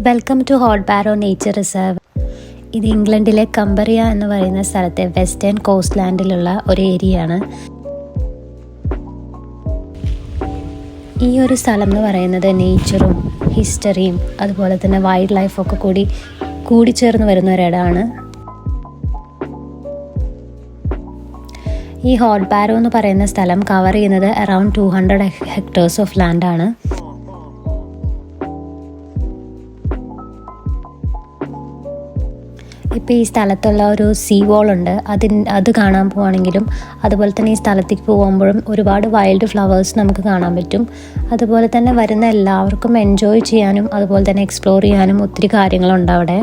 Welcome to Hodbarrow nature reserve. ഇത് ഇംഗ്ലണ്ടിലെ കംബറിയ എന്ന് പറയുന്ന സ്ഥലത്തെ വെസ്റ്റേൺ കോസ്റ്റ് ലാൻഡിലുള്ള ഒരു ഏരിയയാണ്. ഈ ഒരു സ്ഥലം എന്ന് പറയുന്നത് നേച്ചറും ഹിസ്റ്ററിയും അതുപോലെ തന്നെ വൈൽഡ് ലൈഫൊക്കെ കൂടിച്ചേർന്ന് വരുന്ന ഒരിടമാണ്. ഈ ഹോട്ട് ബാരോ എന്ന് പറയുന്ന സ്ഥലം കവർ ചെയ്യുന്നത് അറൗണ്ട് 200 ഹെക്ടേഴ്സ് ഓഫ് ലാൻഡാണ്. ഇപ്പോൾ ഈ സ്ഥലത്തുള്ള ഒരു സീ വോളുണ്ട്, അത് കാണാൻ പോവുകയാണെങ്കിലും അതുപോലെ തന്നെ ഈ സ്ഥലത്തേക്ക് പോകുമ്പോഴും ഒരുപാട് വൈൽഡ് ഫ്ലവേഴ്സ് നമുക്ക് കാണാൻ പറ്റും. അതുപോലെ തന്നെ വരുന്ന എല്ലാവർക്കും എൻജോയ് ചെയ്യാനും അതുപോലെ തന്നെ എക്സ്പ്ലോർ ചെയ്യാനും ഒത്തിരി കാര്യങ്ങളുണ്ട് അവിടെ.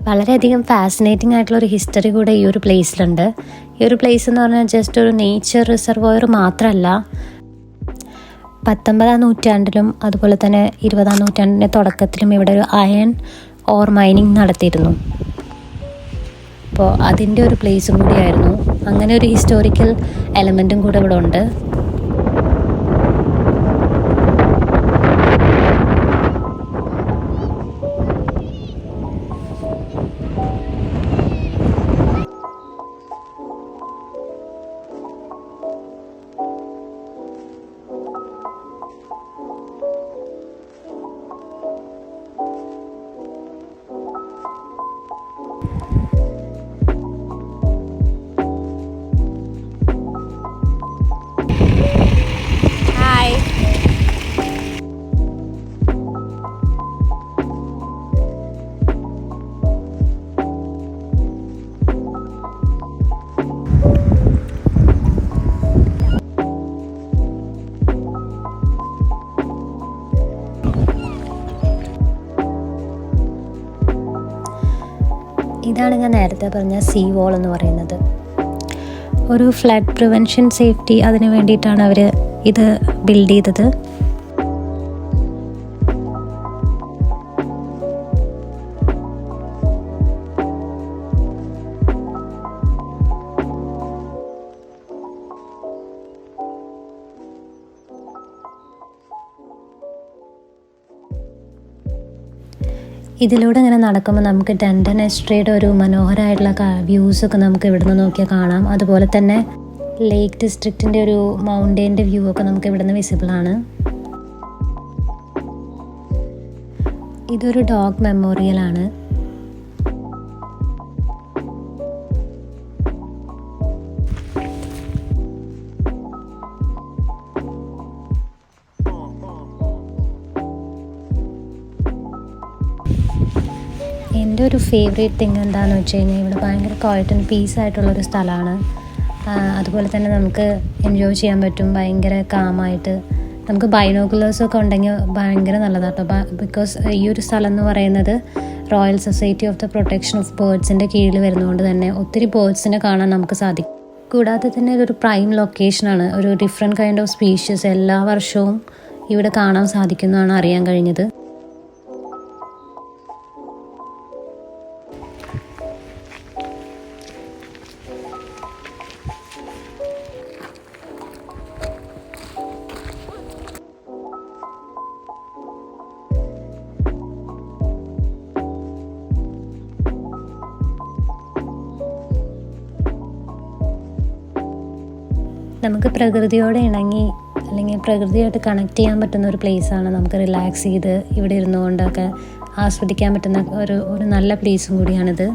വളരെയധികം ഫാസിനേറ്റിംഗ് ആയിട്ടുള്ളൊരു ഹിസ്റ്ററി കൂടെ ഈ ഒരു പ്ലേസിലുണ്ട്. ഈ ഒരു പ്ലേസ് എന്ന് പറഞ്ഞാൽ ജസ്റ്റ് ഒരു നേച്ചർ റിസർവോയർ മാത്രമല്ല, 19-ാം നൂറ്റാണ്ടിലും അതുപോലെ തന്നെ 20-ാം നൂറ്റാണ്ടിൻ്റെ തുടക്കത്തിലും ഇവിടെ ഒരു അയൺ ഓർ മൈനിങ് നടത്തിയിരുന്നു. അപ്പോൾ അതിൻ്റെ ഒരു പ്ലേസും കൂടിയായിരുന്നു. അങ്ങനെ ഒരു ഹിസ്റ്റോറിക്കൽ എലമെൻറ്റും കൂടെ ഇവിടെ ഉണ്ട്. ഇതാണ് ഞാൻ നേരത്തെ പറഞ്ഞ സീ വോൾ എന്ന് പറയുന്നത്. ഒരു ഫ്ലഡ് പ്രിവെൻഷൻ സേഫ്റ്റി അതിന് വേണ്ടിയിട്ടാണ് അവർ ഇത് ബിൽഡ് ചെയ്തത്. ഇതിലൂടെ ഇങ്ങനെ നടക്കുമ്പോൾ നമുക്ക് ഡണ്ടൻ എസ്ട്രേയുടെ ഒരു മനോഹരമായിട്ടുള്ള വ്യൂസൊക്കെ നമുക്ക് ഇവിടുന്ന് നോക്കിയാൽ കാണാം. അതുപോലെ തന്നെ ലേക്ക് ഡിസ്ട്രിക്റ്റിൻ്റെ ഒരു മൗണ്ടെയിൻ്റെ വ്യൂ ഒക്കെ നമുക്ക് ഇവിടുന്ന് വിസിബിളാണ്. ഇതൊരു ഡോഗ് മെമ്മോറിയലാണ്. എൻ്റെ ഒരു ഫേവറേറ്റ് തിങ് എന്താണെന്ന് വെച്ച് കഴിഞ്ഞാൽ ഇവിടെ ഭയങ്കര ക്വയറ്റ് ആൻഡ് പീസ് ആയിട്ടുള്ളൊരു സ്ഥലമാണ്. അതുപോലെ തന്നെ നമുക്ക് എൻജോയ് ചെയ്യാൻ പറ്റും, ഭയങ്കര കാമായിട്ട്. നമുക്ക് ബൈനോക്കുലേഴ്സൊക്കെ ഉണ്ടെങ്കിൽ ഭയങ്കര നല്ലതാണ് കേട്ടോ. ബിക്കോസ് ഈ ഒരു സ്ഥലം എന്ന് പറയുന്നത് royal society of the protection of ബേർഡ്സിൻ്റെ കീഴിൽ വരുന്നതുകൊണ്ട് തന്നെ ഒത്തിരി ബേർഡ്സിനെ കാണാൻ നമുക്ക് സാധിക്കും. കൂടാതെ തന്നെ ഇതൊരു പ്രൈം ലൊക്കേഷനാണ്. ഒരു ഡിഫറെൻറ്റ് കൈൻഡ് ഓഫ് സ്പീഷീസ് എല്ലാ വർഷവും ഇവിടെ കാണാൻ സാധിക്കുന്നതാണ് അറിയാൻ കഴിഞ്ഞത്. നമുക്ക് പ്രകൃതിയോടെ ഇണങ്ങി അല്ലെങ്കിൽ പ്രകൃതിയായിട്ട് കണക്ട് ചെയ്യാൻ പറ്റുന്ന ഒരു പ്ലേസാണ്. നമുക്ക് റിലാക്സ് ചെയ്ത് ഇവിടെ ഇരുന്നുകൊണ്ടൊക്കെ ആസ്വദിക്കാൻ പറ്റുന്ന ഒരു നല്ല പ്ലേസും കൂടിയാണിത്.